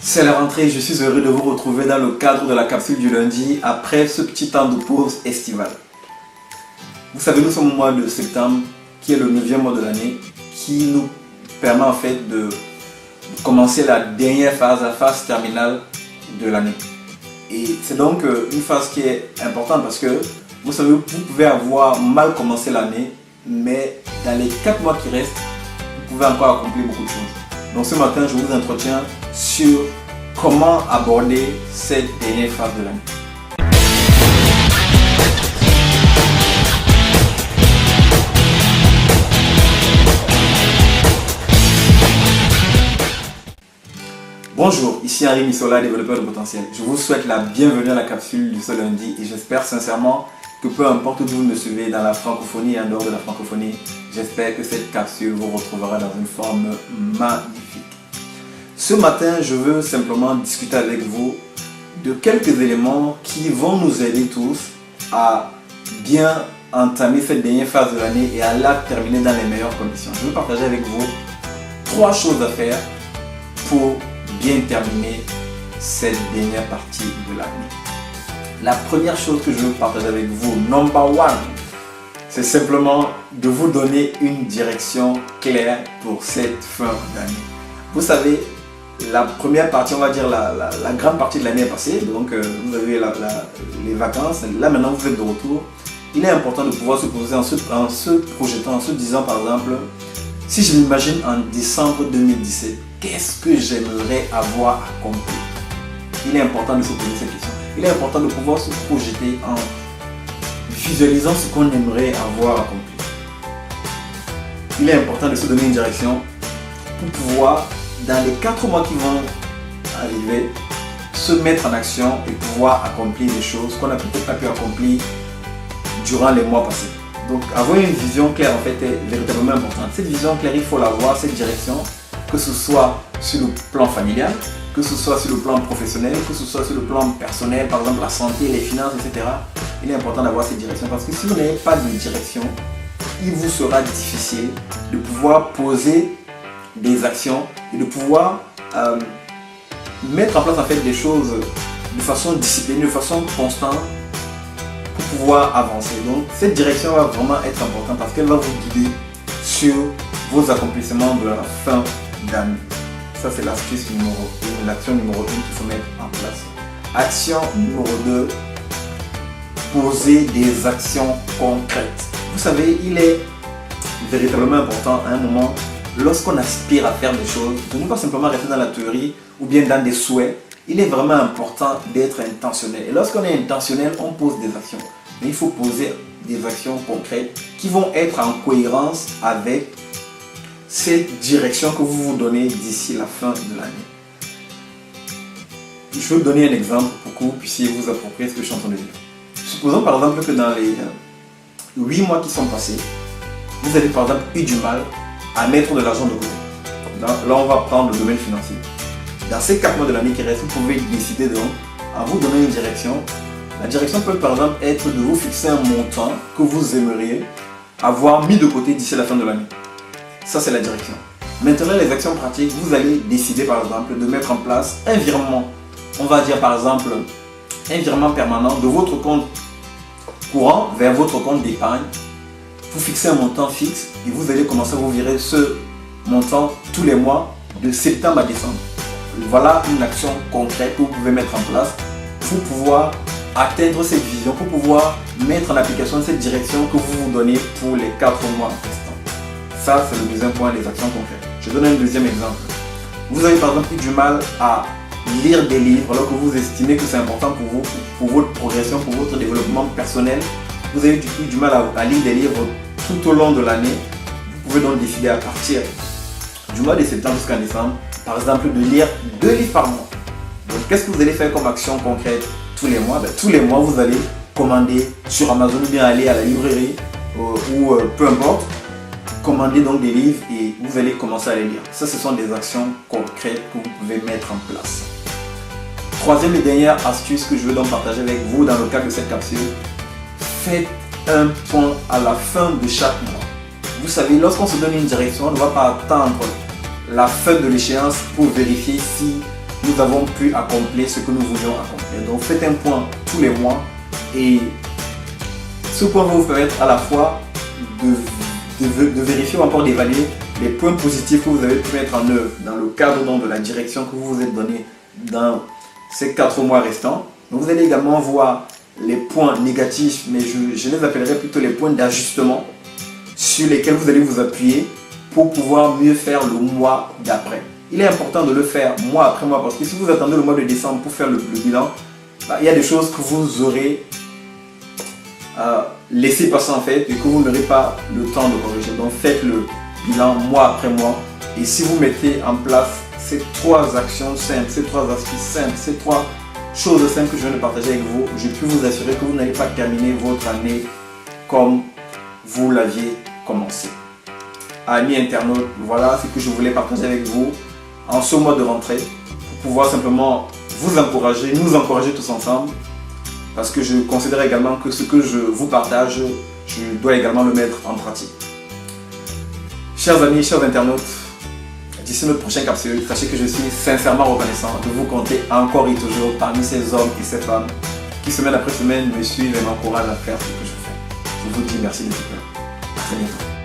C'est la rentrée, je suis heureux de vous retrouver dans le cadre de la capsule du lundi après ce petit temps de pause estivale. Vous savez, nous sommes au mois de septembre, qui est le 9e mois de l'année, qui nous permet en fait de commencer la dernière phase, la phase terminale de l'année. Et c'est donc une phase qui est importante parce que vous savez, vous pouvez avoir mal commencé l'année, mais dans les 4 mois qui restent, vous pouvez encore accomplir beaucoup de choses. Donc ce matin, je vous entretiens sur comment aborder cette dernière phase de l'année. Bonjour, ici Henri Missola, développeur de potentiel. Je vous souhaite la bienvenue à la capsule de ce lundi et j'espère sincèrement que peu importe où vous me suivez dans la francophonie et en dehors de la francophonie, j'espère que cette capsule vous retrouvera dans une forme magnifique. Ce matin, je veux simplement discuter avec vous de quelques éléments qui vont nous aider tous à bien entamer cette dernière phase de l'année et à la terminer dans les meilleures conditions. Je veux partager avec vous 3 choses à faire pour bien terminer cette dernière partie de l'année. La première chose que je veux partager avec vous, number 1, c'est simplement de vous donner une direction claire pour cette fin d'année. Vous savez, la première partie, on va dire la grande partie de l'année est passée, donc vous avez les vacances, là maintenant vous êtes de retour. Il est important de pouvoir se poser en se projetant, en se disant par exemple, si je m'imagine en décembre 2017, qu'est-ce que j'aimerais avoir accompli? Il est important de se poser cette question. Il est important de pouvoir se projeter en visualisant ce qu'on aimerait avoir accompli. Il est important de se donner une direction pour pouvoir, dans les 4 mois qui vont arriver, se mettre en action et pouvoir accomplir des choses qu'on n'a peut-être pas pu accomplir durant les mois passés. Donc avoir une vision claire en fait est véritablement importante. Cette vision claire, il faut l'avoir, cette direction, que ce soit sur le plan familial, que ce soit sur le plan professionnel, que ce soit sur le plan personnel, par exemple la santé, les finances, etc. Il est important d'avoir cette direction parce que si vous n'avez pas de direction, il vous sera difficile de pouvoir poser des actions et de pouvoir mettre en place en fait des choses de façon disciplinée, de façon constante pour pouvoir avancer. Donc cette direction va vraiment être importante parce qu'elle va vous guider sur vos accomplissements de la fin d'année. Ça c'est l'astuce numéro 1, l'action numéro 1 qu'il faut mettre en place. Action numéro 2, poser des actions concrètes. Vous savez, il est véritablement important à un moment, lorsqu'on aspire à faire des choses, de ne pas simplement rester dans la théorie ou bien dans des souhaits. Il est vraiment important d'être intentionnel. Et lorsqu'on est intentionnel, on pose des actions. Mais il faut poser des actions concrètes qui vont être en cohérence avec cette direction que vous vous donnez d'ici la fin de l'année. Je vais vous donner un exemple pour que vous puissiez vous approprier ce que je suis en train de dire. Supposons par exemple que dans les 8 mois qui sont passés, vous avez par exemple eu du mal à mettre de l'argent de côté. Là, on va prendre le domaine financier. Dans ces 4 mois de l'année qui restent, vous pouvez décider donc à vous donner une direction. La direction peut par exemple être de vous fixer un montant que vous aimeriez avoir mis de côté d'ici la fin de l'année. Ça, c'est la direction. Maintenant, les actions pratiques, vous allez décider par exemple de mettre en place un virement. On va dire par exemple un virement permanent de votre compte courant vers votre compte d'épargne. Vous fixez un montant fixe et vous allez commencer à vous virer ce montant tous les mois de septembre à décembre. Voilà une action concrète que vous pouvez mettre en place pour pouvoir atteindre cette vision, pour pouvoir mettre en application cette direction que vous vous donnez pour les 4 mois restants. Ça, c'est le deuxième point, les actions concrètes. Je donne un deuxième exemple. Vous avez par exemple eu du mal à lire des livres alors que vous estimez que c'est important pour vous, pour votre progression, pour votre développement personnel. Vous avez eu du mal à lire des livres tout au long de l'année. Vous pouvez donc décider à partir du mois de septembre jusqu'en décembre, par exemple, de lire 2 livres par mois. Donc, qu'est-ce que vous allez faire comme action concrète tous les mois? Tous les mois, vous allez commander sur Amazon ou bien aller à la librairie ou peu importe. Commander donc des livres et vous allez commencer à les lire. Ça, ce sont des actions concrètes que vous pouvez mettre en place. Troisième et dernière astuce que je veux donc partager avec vous dans le cadre de cette capsule. Faites un point à la fin de chaque mois. Vous savez, lorsqu'on se donne une direction, on ne va pas attendre la fin de l'échéance pour vérifier si nous avons pu accomplir ce que nous voulions accomplir. Donc faites un point tous les mois et ce point va vous permettre à la fois de vérifier ou encore d'évaluer les points positifs que vous avez pu mettre en œuvre dans le cadre donc, de la direction que vous vous êtes donné dans ces 4 mois restants. Donc vous allez également voir les points négatifs, mais je les appellerai plutôt les points d'ajustement sur lesquels vous allez vous appuyer pour pouvoir mieux faire le mois d'après. Il est important de le faire mois après mois parce que si vous attendez le mois de décembre pour faire le bilan, il y a des choses que vous aurez laissé passer en fait et que vous n'aurez pas le temps de corriger. Donc faites le bilan mois après mois et si vous mettez en place ces 3 actions simples, ces 3 astuces simples, ces 3 choses simples que je viens de partager avec vous, je peux vous assurer que vous n'allez pas terminer votre année comme vous l'aviez commencé. Amis internautes, voilà ce que je voulais partager avec vous en ce mois de rentrée pour pouvoir simplement vous encourager, nous encourager tous ensemble parce que je considère également que ce que je vous partage, je dois également le mettre en pratique. Chers amis, chers internautes, d'ici notre prochaine capsule, sachez que je suis sincèrement reconnaissant de vous compter encore et toujours parmi ces hommes et ces femmes qui semaine après semaine me suivent et m'encouragent à faire ce que je fais. Je vous dis merci de tout cœur. À très bientôt.